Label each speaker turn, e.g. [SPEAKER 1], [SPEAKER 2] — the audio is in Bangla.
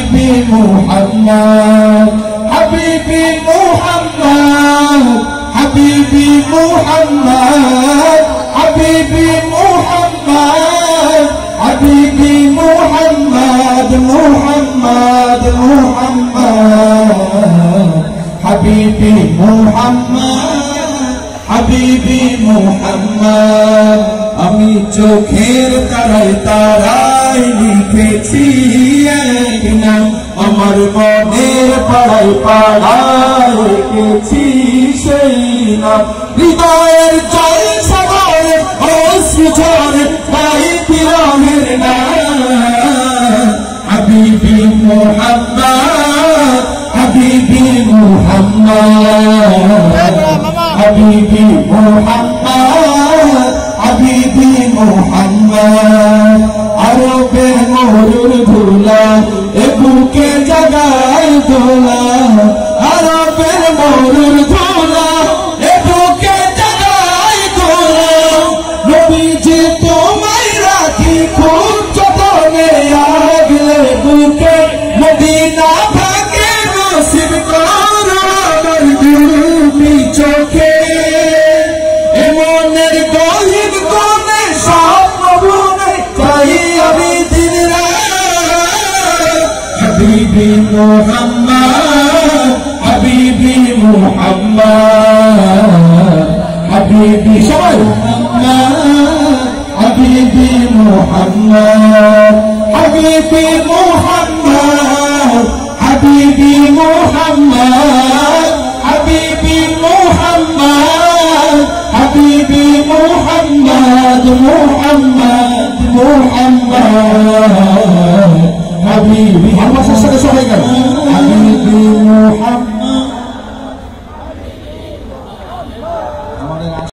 [SPEAKER 1] হাবিবি মুহাম্মদ হাবিবি মুহাম্মদ হাবিবি মুহাম্মদ হাবিবি মুহাম্মদ হাবিবি মুহাম্মদ মুহাম্মদ মুহাম্মদ হাবিবি মুহাম্মদ হাবিবি মুহাম্মদ আমি চোখের তারায় তারায় লিখেছি এক নাম আমার মনের পাড়ায় পাড়ায় লিখেছি সেই নাম হৃদয়ের জল সাগরে অশ্রু ঝরে তাই বিরহের নাম হাবিবি মুহাম্মদ হাবিবি মুহাম্মদ হাবিবি মুহাম্মদ হাবিবি মুহাম্মদ আরবের মরুর ধুলা এ বুকে জাগায় দোলা আরবের মরুর ধুলা এ বুকে জাগায় দোলা নবীজি তোমায় রাখি খুব যতনে আগলে বুকে মদিনা ভাগে নসিব করো আমার দুটি চোখে এমনের গহীন কোণে স্বপ্ন বুনে চাই আমি দিন রাত হাবিবি মুহাম্মদ হাবিবি মুহাম্মদ হাবিবি সবাই মুহাম্মদ হাবিবি মুহাম্মদ হাবিবি মুহাম্মদ হাবিবি মুহাম্মদ হাবিবি মুহাম্মদ হাবিবি মুহাম্মদ মুহাম্মদ মুহাম্মদ হাবিবি আমার সাথে সবাই গেল